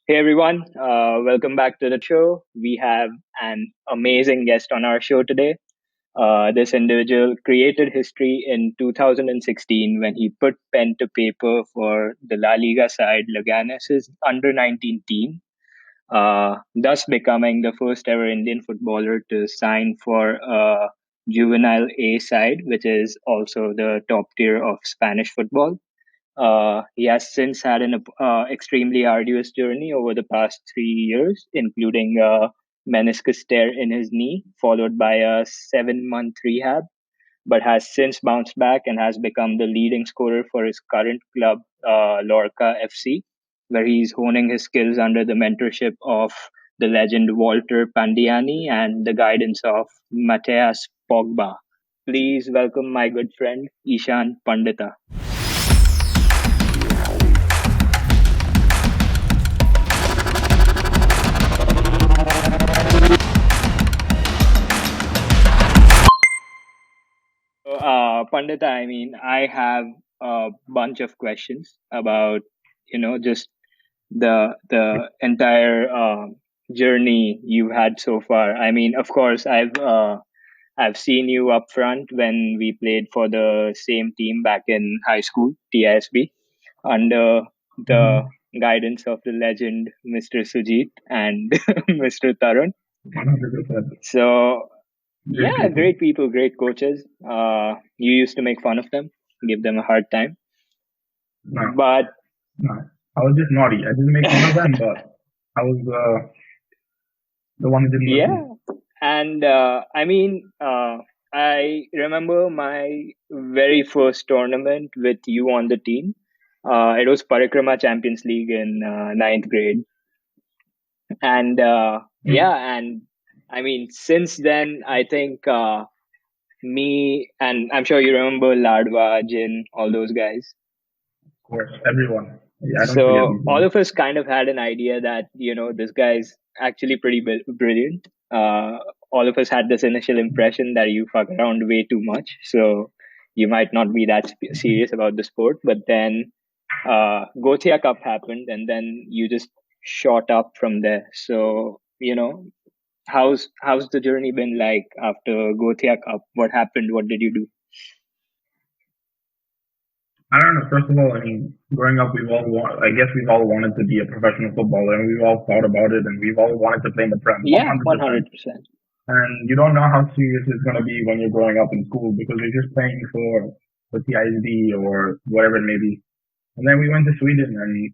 Hey everyone, welcome back to the show. We have an amazing guest on our show today. This individual created history in 2016 when he put pen to paper for the La Liga side Leganes' under 19 team, thus becoming the first ever Indian footballer to sign for a juvenile A side, which is also the top tier of Spanish football. He has since had an extremely arduous journey over the past 3 years, including a meniscus tear in his knee, followed by a 7-month rehab, but has since bounced back and has become the leading scorer for his current club, Lorca FC, where he's honing his skills under the mentorship of the legend Walter Pandiani and the guidance of Mateus Pogba. Please welcome my good friend, Ishan Pandita. So, Pandita, I mean, I have a bunch of questions about, just the entire journey you've had so far. I mean, of course, I've seen you up front when we played for the same team back in high school, TISB, under the Mhm. guidance of the legend Mr. Sujit and Mr. Tarun. 100%. So Great yeah, people. great people, great coaches. You used to make fun of them, give them a hard time, No, but no. I was just naughty. I didn't make fun of them, but I was the one who didn't yeah, listen. and I mean, I remember my very first tournament with you on the team. It was Parikrama Champions League in ninth grade, and Mm, yeah, and I mean, since then, I think me and I'm sure you remember Ladwa, Jin, all those guys. of course, everyone. Yeah, I don't forget So these all names. of us kind of had an idea that this guy's actually pretty brilliant. All of us had this initial impression that you fuck around way too much, so you might not be that serious about the sport. But then Gothia Cup happened, and then you just shot up from there. So how's the journey been like after Gothia Cup? What happened? What did you do? I don't know. First of all, I mean, growing up, I guess we've all wanted to be a professional footballer, and we've all thought about it, and we've all wanted to play in the Prem, Yeah, 100%. 100%. And you don't know how serious it's going to be when you're growing up in school because you're just playing for TISD or whatever it may be. And then we went to Sweden, and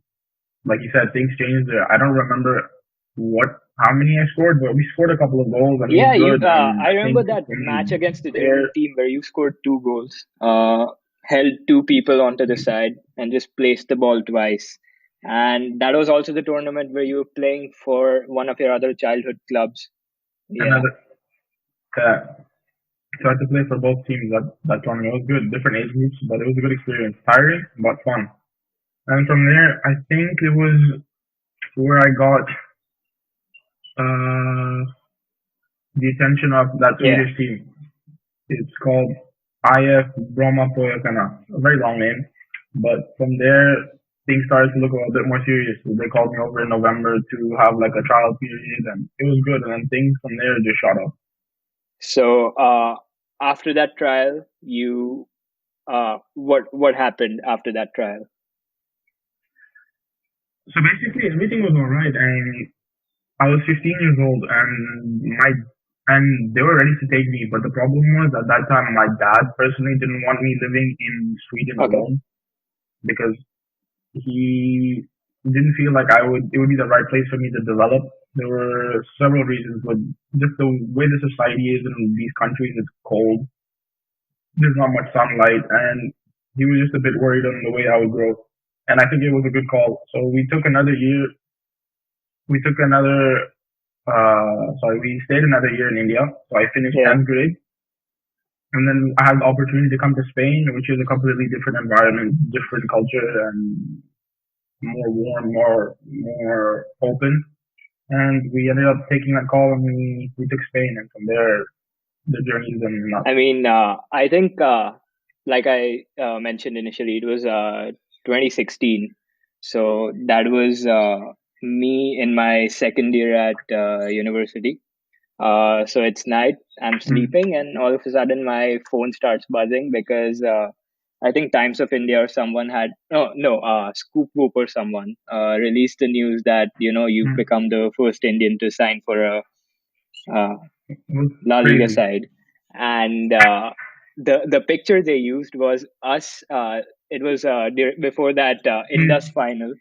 like you said, things changed there. I don't remember what how many I scored, but we scored a couple of goals and it was Yeah, you. good. And I I think remember that from match against the there, German team where you scored two goals, held two people onto the side, and just placed the ball twice. And that was also the tournament where you were playing for one of your other childhood clubs. Yeah. another so I had to play for both teams that tournament. It was good, different age groups, but it was a good experience. Tiring but fun. And from there, I think it was where I got uh, the attention of that Yeah. Swedish team. It's called IF Brahma Poyakana. A very long name. But from there, things started to look a little bit more serious. They called me over in November to have like a trial period, and it was good. And then things from there just shot up. So after that trial, you what happened after that trial? So basically, everything was alright. And I was 15 years old, my and they were ready to take me. But the problem was at that time, my dad personally didn't want me living in Sweden Okay. alone because he didn't feel like it would be the right place for me to develop. There were several reasons, but just the way the society is in these countries, it's cold. There's not much sunlight, and he was just a bit worried on the way I would grow. And I think it was a good call. So we took another year. We took another. Sorry, we stayed another year in India. So I finished Yeah. 10th grade, and then I had the opportunity to come to Spain, which is a completely different environment, different culture, and more warm, more open. And we ended up taking that call, and we took Spain, and from there the journey's been nuts. I mean, I think, like I mentioned initially, it was 2016. So that was me in my second year at university. So it's night, I'm Mm, sleeping, and all of a sudden my phone starts buzzing because I think Times of India or someone had Scoop Whoop or someone released the news that you've mm. become the first Indian to sign for a uh, It was La Liga crazy. side, and the picture they used was us. It was before that Indus Mm. final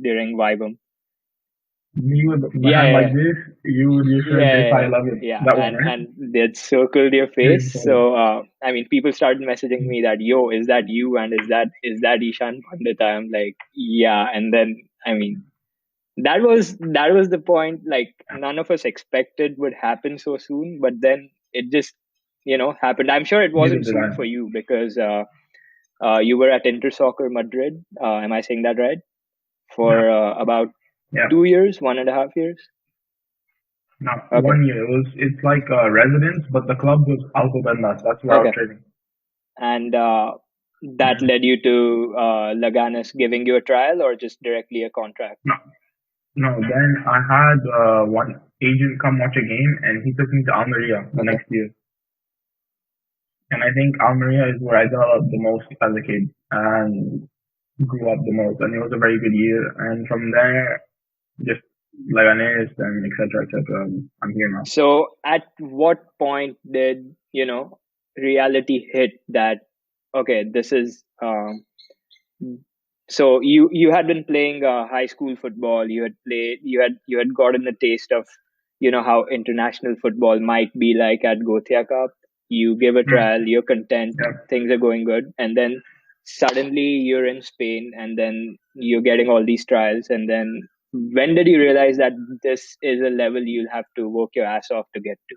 during Vibram. Me with my Yeah, hand yeah, like yeah. this, you with your shirt this Yeah, high, yeah, love it. yeah, That one, and right? they'd circled your Crazy face. photo. So I mean, people started messaging me that, "Yo, is that you?" and "Is that Ishan Pandita?" I'm like, "Yeah." And then I mean, that was the point. Like none of us expected would happen so soon, but then it just happened. I'm sure it Neither wasn't did soon I. for you because you were at Inter Soccer Madrid. Am I saying that right? Yeah, For about yeah. 2 years, 1.5 years. Not Okay. 1 year. It's like a residence, but the club was Alcobendas. That's where I was Okay. training. And that Yeah. led you to Laganes giving you a trial or just directly a contract? No, no. Then I had one agent come watch a game, and he took me to Almeria the Okay. next year. And I think Almeria is where I developed the most as a kid and grew up the most. And it was a very good year. And from there, just Leganes and etc. etc. I'm here now. So, at what point did reality hit that okay, this is so you had been playing high school football. You had gotten a taste of how international football might be like at Gothia Cup. You give a Hmm. trial, you're content, Yeah. things are going good, and then suddenly you're in Spain, and then you're getting all these trials, and then when did you realize that this is a level you'll have to work your ass off to get to?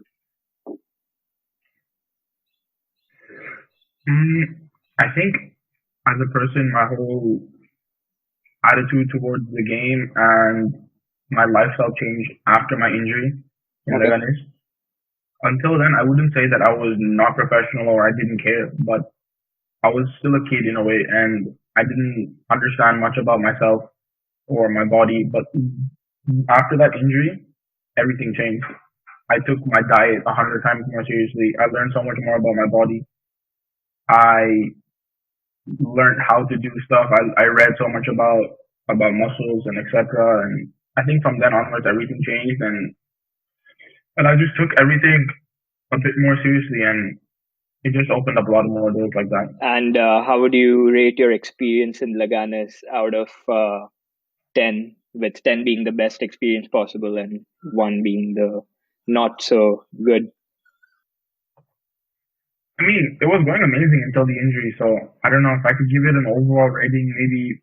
I think as a person, my whole attitude towards the game and my lifestyle changed after my injury in Okay. Leganes. Until then, I wouldn't say that I was not professional or I didn't care, but I was still a kid in a way, and I didn't understand much about myself or my body. But after that injury, everything changed. I took my diet 100 times more seriously. I learned so much more about my body. I learned how to do stuff. I read so much about muscles and etc. And I think from then onwards everything changed, and I just took everything a bit more seriously, and it just opened up a lot more doors like that. And how would you rate your experience in Laganes out of 10, with 10 being the best experience possible and 1 being the not so good? I mean, it was going amazing until the injury, so I don't know if I could give it an overall rating, maybe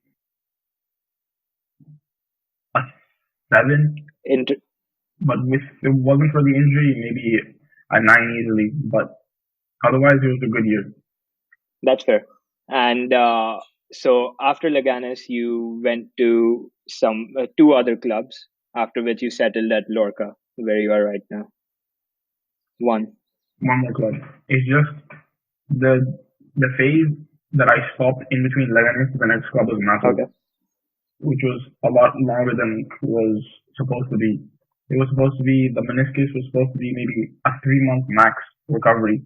a 7. Inter- But if it wasn't for the injury, maybe a 9 easily. But otherwise, it was a good year. that's fair. And so after Laganes, you went to some 2 other clubs, after which you settled at Lorca, where you are right now. One. One more club. It's just the the phase that I stopped in between Leganes to the next club was massive, Okay. which was a lot longer than was supposed to be. It was supposed to be the meniscus was supposed to be maybe a 3 month max recovery,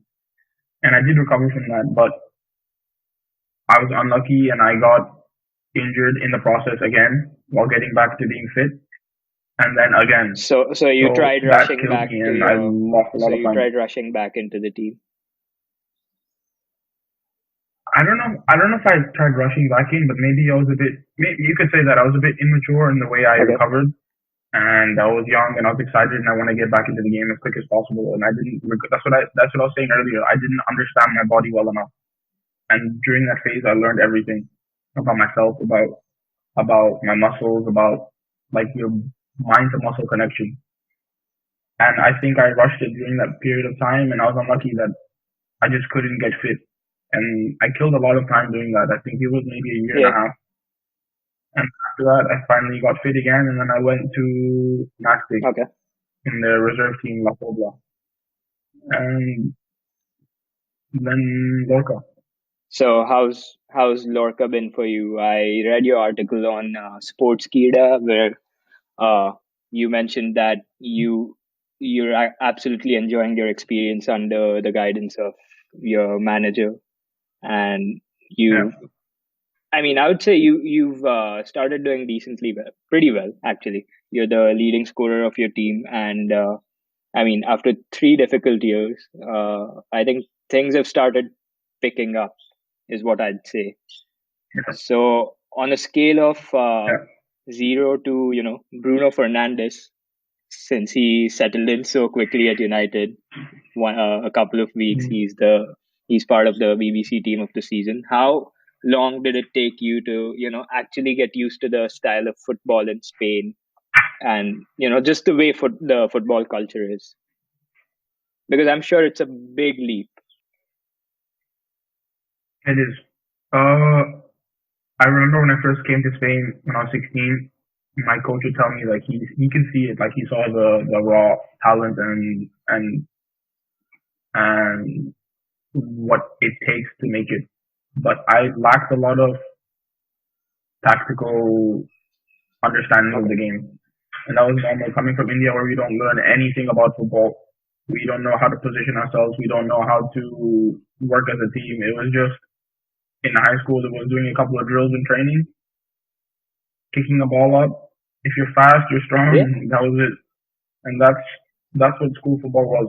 and I did recover from that, but I was unlucky and I got injured in the process again while getting back to being fit, and then again. So you So tried that rushing killed back me, to and I your. lost a So lot of you time. tried rushing back into the team. I don't know. I don't know if I tried rushing back in, but maybe I was a bit. Maybe you could say that I was a bit immature in the way I Okay. recovered, and I was young and I was excited and I want to get back into the game as quick as possible. And I didn't. That's what I was saying earlier. I didn't understand my body well enough, and during that phase, I learned everything about myself, about my muscles, about like your mind to muscle connection. And I think I rushed it during that period of time, and I was unlucky that I just couldn't get fit. And I killed a lot of time doing that. I think it was maybe a year and Yeah. a half. And after that, I finally got fit again, and then I went to Nastic Okay. in the reserve team La Pobla, and then Lorca. So how's Lorca been for you? I read your article on Sportskeeda where Uh, you mentioned that you're absolutely enjoying your experience under the guidance of your manager, and Yeah, you I mean, I would say you've started doing decently well, pretty well actually. You're the leading scorer of your team, and I mean, after 3 difficult years, I think things have started picking up, is what I'd say. yeah, So, on a scale of yeah. 0 to Bruno Fernandes, since he settled in so quickly at United, a couple of weeks, Mm. he's part of the BBC team of the season. How long did it take you to actually get used to the style of football in Spain, and just the way the football culture is? Because I'm sure it's a big leap. It is. Uh, I remember when I first came to Spain when I was 16. My coach would tell me like he can see it, like he saw the raw talent and what it takes to make it. But I lacked a lot of tactical understanding of Okay. the game. And that was normal coming from India where we don't learn anything about football. We don't know how to position ourselves. We don't know how to work as a team. It was just in high school, it was doing a couple of drills and training, kicking the ball up. If you're fast, you're strong. Yeah. That was it. And that's what school football was.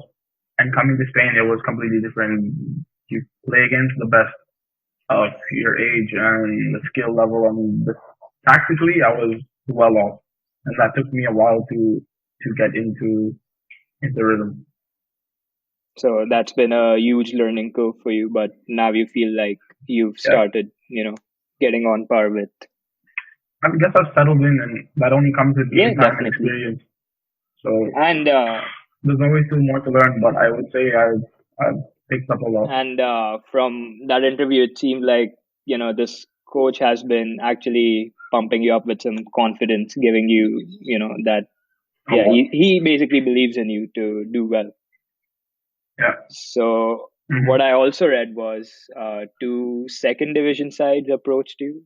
And coming to Spain, it was completely different. You play against the best of your age and the skill level. And tactically, I was well off, and that took me a while to get into rhythm. So that's been a huge learning curve for you, but now you feel like you've Yeah, started, getting on par with. I guess I've settled in, and that only comes with Yeah, game time and definitely. experience. So And there's always still more to learn, but I would say I've picked up a lot. from that interview, it seemed like this coach has been actually pumping you up with some confidence, giving you that. A Yeah, lot. he basically believes in you to do well. Yeah. So what Hmm. I also read was two second division sides approached you,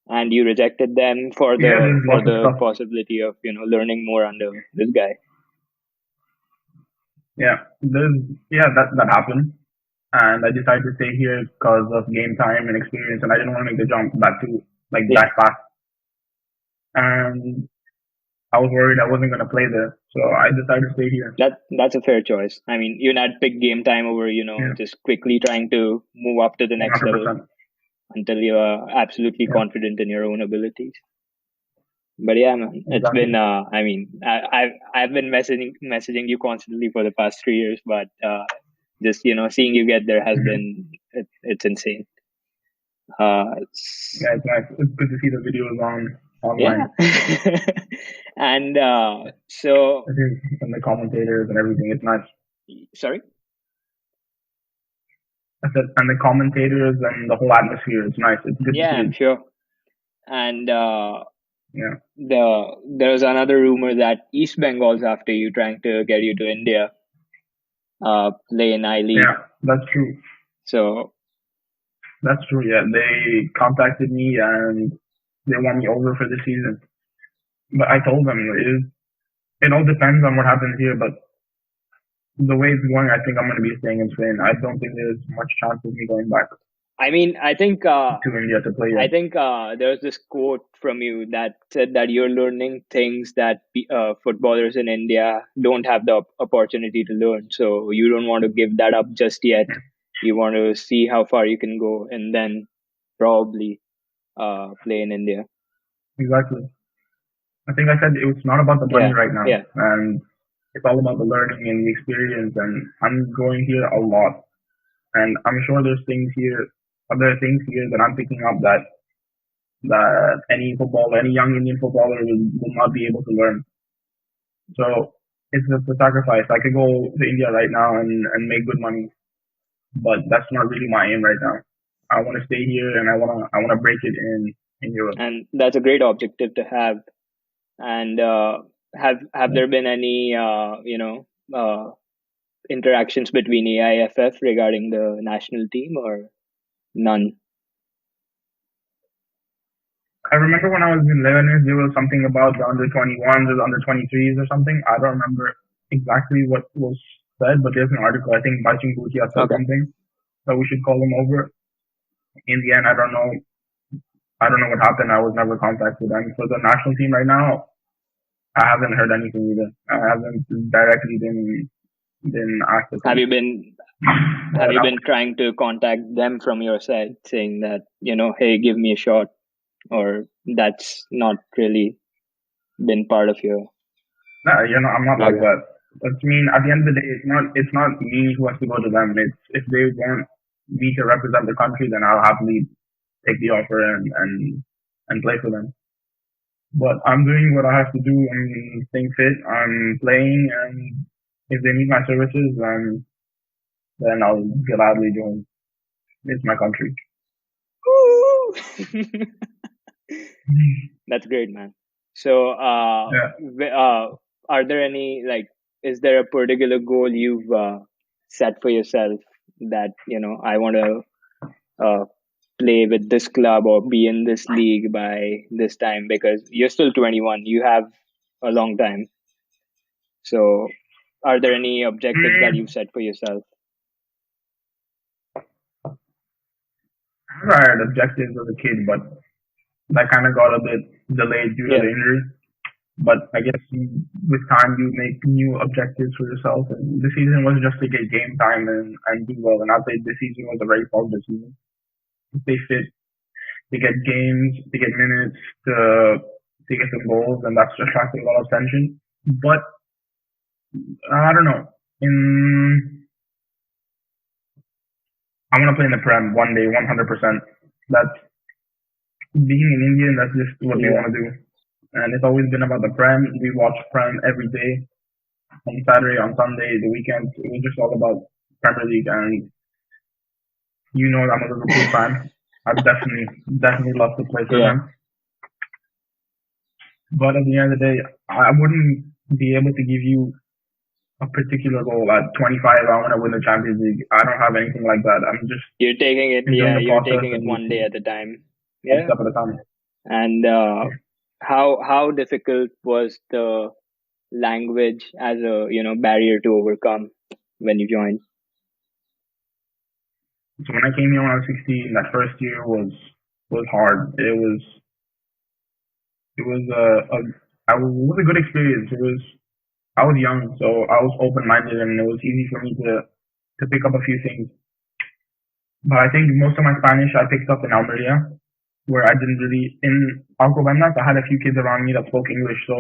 and you rejected them for Yeah, the there's lots of stuff. possibility of learning more under this guy. Yeah, that happened, and I decided to stay here because of game time and experience, and I didn't want to make the jump back to like Yeah, that fast. And I was worried I wasn't going to play there, so I decided to stay here. that's a fair choice. I mean, you had picked game time over Yeah, just quickly trying to move up to the one next hundred level percent. until you are absolutely Yeah, confident in your own abilities. But yeah, man, it's been. exactly. I mean, I've been messaging you constantly for the past 3 years, but just seeing you get there has Hmm. been it's insane. Yeah, it's nice. It's good to see the videos Yeah. online. And so I think and the commentators and everything. It's nice. sorry. I said, and the commentators and the whole atmosphere. It's nice. It's good to Yeah, see I'm it. sure. And Yeah. there's another rumor that East Bengal's after you, trying to get you to India, play in I League. Yeah, that's true. So That's true. Yeah, they contacted me and they want me over for the season. But I told them it all depends on what happens here. But the way it's going, I think I'm going to be staying in Spain. I don't think there's much chance of me going back I mean, to India to play I here. think there's this quote from you that said that you're learning things that footballers in India don't have the opportunity to learn. So you don't want to give that up just yet. Yeah, You want to see how far you can go, and then probably play in India. exactly. I think I said it's not about the money Yeah, right now, yeah. and it's all about the learning and the experience. And I'm going here a lot, and I'm sure there's things here, other things here that I'm picking up that any young Indian footballer will not be able to learn. So it's just a sacrifice. I could go to India right now and make good money, but that's not really my aim right now. I want to stay here and I wanna break it in Europe. And that's a great objective to have. And have Yeah. there been any interactions between AIFF regarding the national team, or none? I remember when I was in Lebanese, there was something about the under 21s or the under 23s or something. I don't remember exactly what was said, but there's an article, I think Baching Bhutia said Okay. something that we should call them over. In the end, I don't know what happened. I was never contacted. And for the national team right now, I haven't heard anything either. I haven't directly been asked to Have come. you been have But you been trying to contact them from your side, saying that, hey, give me a shot, or that's not really been part of your? no, I'm not like Okay. that. But I mean, at the end of the day, it's not me who has to go to them. It's if they want me to represent the country, then I'll happily take the offer and play for them. But I'm doing what I have to do. I'm staying fit. I'm playing, and if they need my services, then I'll gladly join. It's my country. Woo! That's great, man. So, Yeah. are there any, like, is there a particular goal you've set for yourself that, I want to uh, play with this club or be in this league by this time? Because you're still 21, you have a long time. So, are there any objectives that Mm, you've set for yourself? I had objectives as a kid, but that kind of got a bit delayed due to Yeah. the injury. But I guess with time you make new objectives for yourself. And the season was just to get game time and do well. And I'd say this season was a very positive season. They fit, they get games, they get minutes to get some goals, and that's attracting a lot of attention. But I don't know. I want to play in the Prem one day, 100%. That's being an Indian. That's just what we Yeah. want to do. And it's always been about the Prem. We watch Prem every day, on Saturday, on Sunday, the weekends. It was just all about Premier League. And I'm a Liverpool fan. I'd definitely love to play for Yeah. them. But at the end of the day, I wouldn't be able to give you a particular goal at 25. I want to win the Champions League. I don't have anything like that. I'm just You're taking it, enjoying yeah, the you're process taking it and just one day at a time. one Yeah. step at a time. And how difficult was the language as a barrier to overcome when you joined? So when I came here when I was 16, that first year was hard. It was a good experience. I was young, so I was open minded, and it was easy for me to pick up a few things. But I think most of my Spanish I picked up in Almeria, where I didn't really in Alcobendas. I had a few kids around me that spoke English, so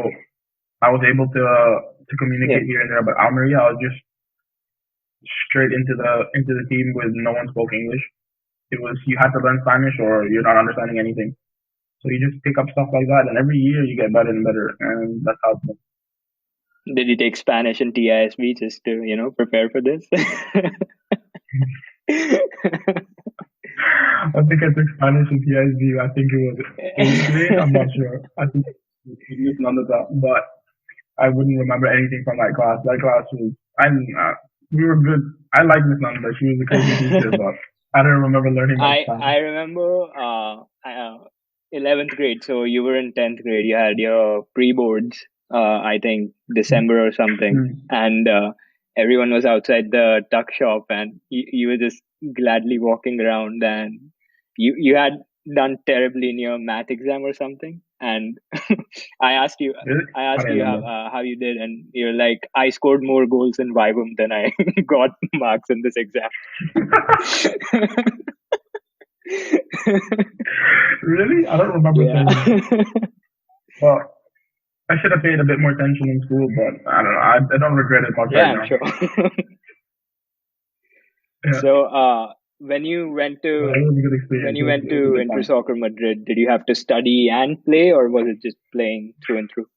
I was able to Yeah. communicate here and there. But Almeria, I was just straight into the team with no one spoke English. It was you had to learn Spanish or you're not understanding anything. So you just pick up stuff like that, and every year you get better and better, and that's how it's been. Did you take Spanish and TISB just to prepare for this? I think I took Spanish in PhD. I think it was eighth grade. I'm not sure. I think it was none of that, but I wouldn't remember anything from that class. That class was, we were good. I liked Miss Nanda. She was a crazy teacher, but I don't remember learning much I Spanish. remember 11th grade. So you were in 10th grade. You had your pre-boards, I think December or something, Mm. and everyone was outside the tuck shop, and you were just gladly walking around, and you had done terribly in your math exam or something, and I asked you. Really? I I asked don't you remember. how you did, and you're like, I scored more goals in Vivum than I got marks in this exam. Really? I don't remember Yeah. saying that. Well, I should have paid a bit more attention in school, but I don't know. I don't regret it much Yeah, right I'm now. sure. Yeah, So, when you went but it to was a good experience. It was a good Inter time. Soccer Madrid, did you have to study and play, or was it just playing through and through?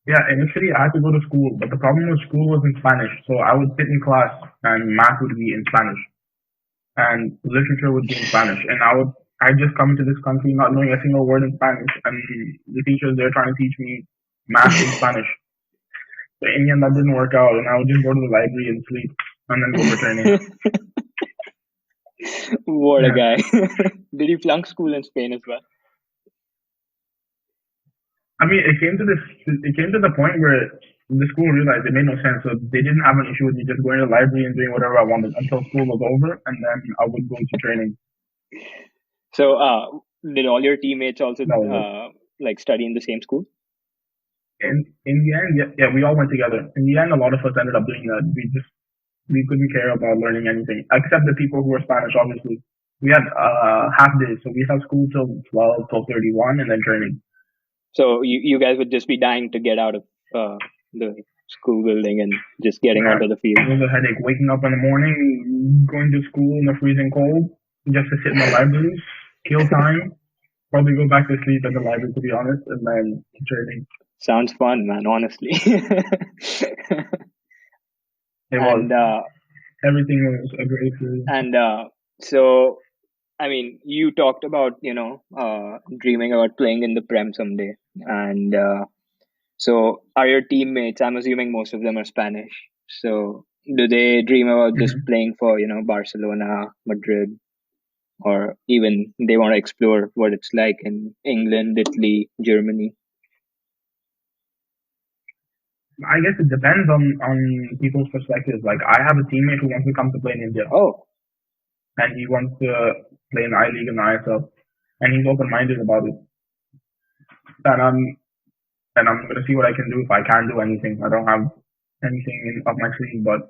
Yeah, initially I had to go to school, but the problem was school was in Spanish. So I would sit in class and math would be in Spanish and literature would be in Spanish. And I just come into this country not knowing a single word in Spanish, and the teachers they're trying to teach me math in Spanish. So in the end, that didn't work out, and I would just go to the library and sleep and then go for training. What a Yeah. guy! Did you flunk school in Spain as well? I mean, it came to the point where the school realized it made no sense, so they didn't have an issue with me just going to the library and doing whatever I wanted until school was over, and then I would go to training. So, did all your teammates also That was it. like study in the same school? In the end, yeah, yeah, we all went together. In the end, a lot of us ended up doing that. We couldn't care about learning anything, except the people who were Spanish. Obviously, we had half days, so we had school till 12, 12:31, and then training. So you guys would just be dying to get out of the school building and just getting Yeah, onto the it field. was a headache waking up in the morning, going to school in the freezing cold, just to sit in the library, kill time, probably go back to sleep at the library to be honest, and then training. Sounds fun, man. Honestly. It was and everything was a great experience. and so I mean, you talked about dreaming about playing in the Prem someday, and so are your teammates? I'm assuming most of them are Spanish. So do they dream about just Mm-hmm. playing for Barcelona, Madrid, or even they want to explore what it's like in England, Italy, Germany? I guess it depends on people's perspectives. Like I have a teammate who wants to come to play in India, Oh, and he wants to play in the I League and the ISL, and he's open minded about it. And I'm gonna see what I can do if I can do anything. I don't have anything up my sleeve, but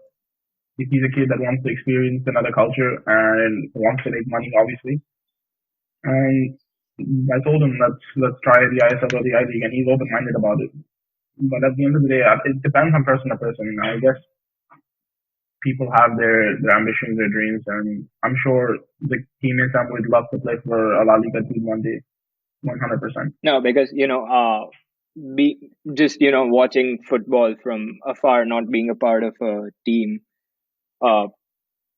if he's a kid that wants to experience another culture and wants to make money, obviously, and I told him let's try the ISL or the I League, and he's open minded about it. But at the end of the day, it depends on person to person. I guess people have their ambitions, their dreams, and I'm sure the teammates I would love to play for a La Liga team one day, 100%. no, because be just watching football from afar, not being a part of a team. Uh,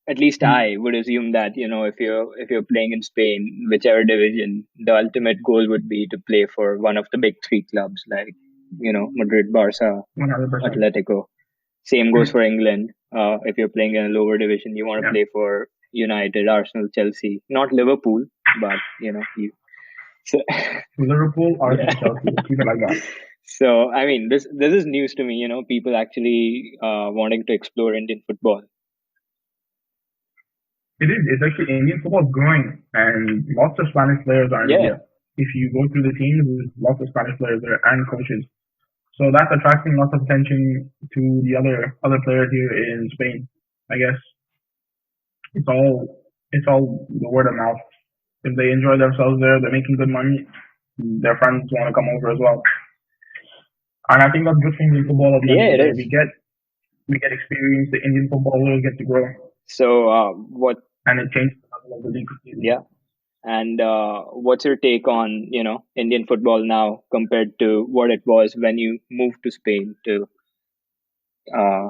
at least I would assume that if you're playing in Spain, whichever division, the ultimate goal would be to play for one of the big three clubs like Madrid, Barca, 100%. Atletico. Same goes for England. If you're playing in a lower division, you want to Yeah. play for United, Arsenal, Chelsea, not Liverpool, but you. So, Liverpool, yeah. Arsenal, Chelsea. Keep it like that. So I mean, this is news to me. People actually wanting to explore Indian football. It is. It's actually Indian football is growing, and lots of Spanish players are in Yeah, India. If you go through the teams, there's lots of Spanish players there and coaches. So that's attracting lots of attention to the other players here in Spain. I guess it's all the word of mouth. If they enjoy themselves there, they're making good money. Their friends want to come over as well, and I think that's good for Indian football. At the end yeah, of the it day, is. we get experience. The Indian footballers get to grow, So what? and it changes the level of the league completely. Yeah, and what's your take on Indian football now compared to what it was when you moved to Spain to? Uh,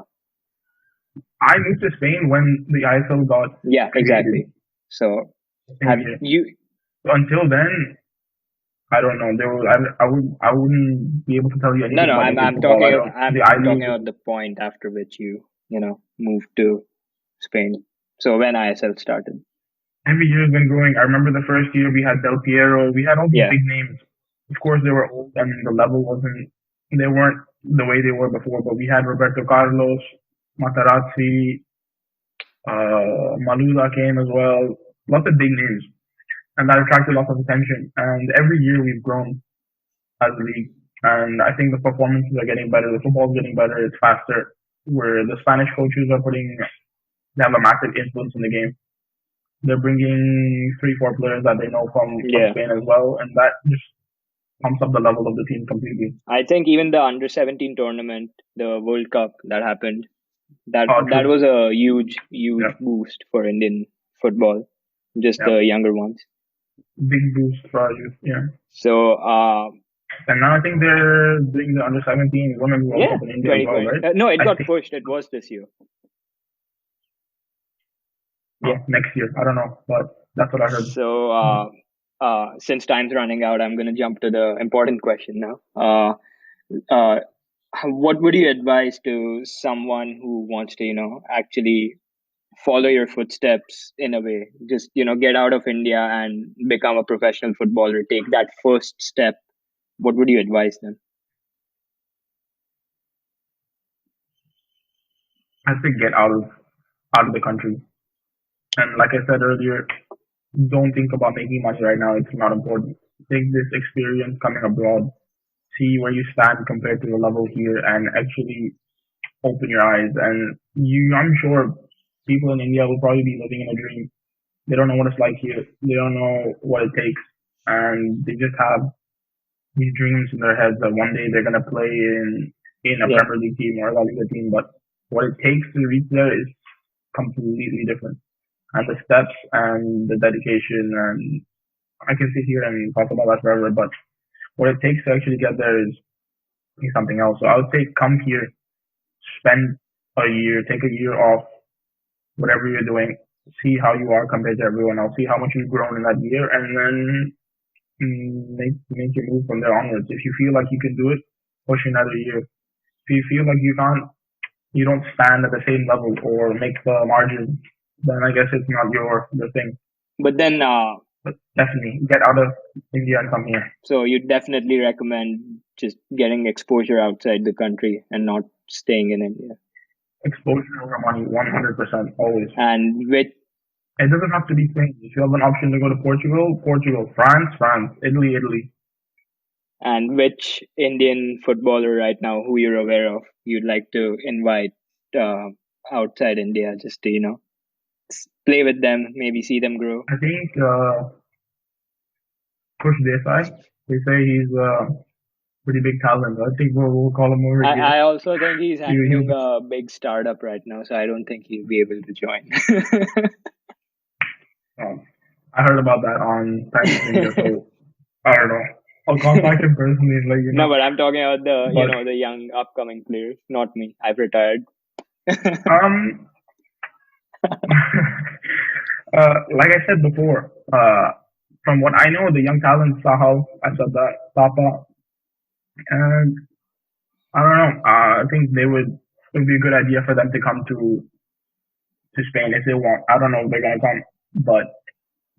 I moved to Spain when the ISL got yeah, created. exactly. So The have same year. you? Until then, I don't know. I wouldn't be able to tell you No, anything no. about I'm Indian I'm football. I talking don't. I'm The I I'm talking League. about the point after which you moved to Spain. So when ISL started. Every year has been growing. I remember the first year we had Del Piero. We had all these Yeah. big names. Of course, they were old and the level wasn't. They weren't the way they were before. But we had Roberto Carlos, Materazzi, Malula came as well. Lots of big names, and that attracted lots of attention. And every year we've grown as a league. And I think the performances are getting better. The football's getting better. It's faster. Where the Spanish coaches are they have a massive influence in the game. They're bringing three, four players that they know from Yeah. Spain as well, and that just pumps up the level of the team completely. I think even the under 17 tournament, the World Cup that happened, that Oh, that true. was a huge Yeah, boost for Indian football, just yeah. the younger ones. Big boost for our youth. Yeah. So And now I think they're doing the under 17 Women's World yeah, Cup in India as well, 2020. right? No, it I got think pushed. It was this year. Yeah. next year. I don't know, but that's what I heard. So since time's running out, I'm gonna jump to the important question now. Uh, what would you advise to someone who wants to, actually follow your footsteps in a way? Just, get out of India and become a professional footballer, take that first step. What would you advise them? I think get out of the country. And like I said earlier, don't think about making money right now. It's not important. Take this experience coming abroad, see where you stand compared to the level here, and actually open your eyes. And I'm sure people in India will probably be living in a dream. They don't know what it's like here. They don't know what it takes, and they just have these dreams in their heads that one day they're gonna play in a Yeah. Premier League team or a La Liga team. But what it takes to reach there is completely different. And the steps and the dedication, and I can sit here and talk about that forever. But what it takes to actually get there is something else. So I would say come here, spend a year, take a year off, whatever you're doing, see how you are compared to everyone else, see how much you've grown in that year, and then make your move from there onwards. If you feel like you can do it, push another year. If you feel like you can't, you don't stand at the same level or make the margin, then I guess it's not your thing. But then, But definitely get out of India and come here. so you definitely recommend just getting exposure outside the country and not staying in India. Exposure over money, 100%, always. And which It doesn't have to be Spain. If you have an option to go to Portugal, Portugal, France, Italy, Italy. which Indian footballer right now who you're aware of you'd like to invite uh, outside India just to play with them, maybe see them grow. I think Push Desai. They say he's a pretty big talent. I think we'll call him over here. I also think he's He handling a big startup right now, so I don't think he'll be able to join. I heard about that on Times of India, so I don't know. I'll contact him personally and let you No, know. but I'm talking about But the young upcoming players, not me. I've retired. um, like I said before, from what I know, the young talent Sahal, I said that Thapa, and I don't know. I think it would be a good idea for them to come to Spain if they want. I don't know if they're gonna come, but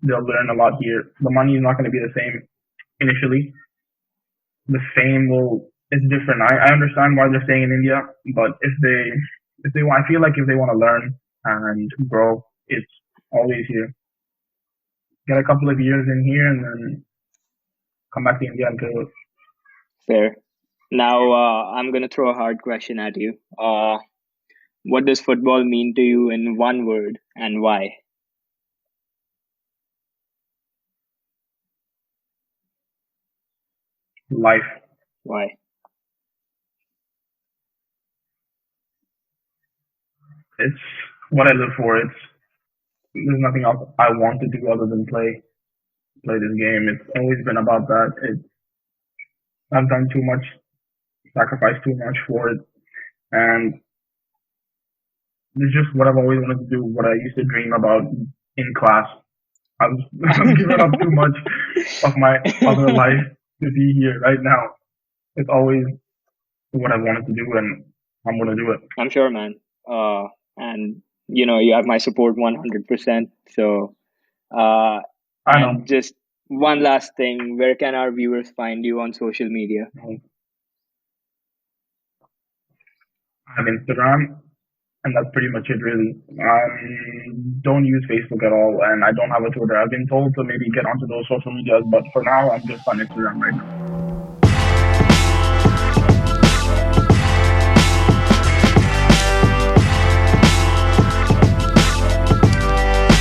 they'll learn a lot here. The money is not going to be the same initially. The fame will it's different. I understand why they're staying in India, but if they want, I feel like if they want to learn and grow, it's always here. Get a couple of years in here and then come back to India and kill it. Fair. Now, I'm gonna throw a hard question at you. What does football mean to you in one word, and why? Life. Why? It's what I live for. There's nothing else I want to do other than play this game. It's always been about that. I've done too much, sacrificed too much for it, and it's just what I've always wanted to do. What I used to dream about in class. I've, I've given up too much of my other life to be here right now. It's always what I wanted to do, and I'm gonna do it. I'm sure, man. And you have my support 100%. So, uh, I know. and just one last thing, where can our viewers find you on social media? I have Instagram, and that's pretty much it, really. I don't use Facebook at all, and I don't have a Twitter. I've been told to maybe get onto those social medias, but for now, I'm just on Instagram right now.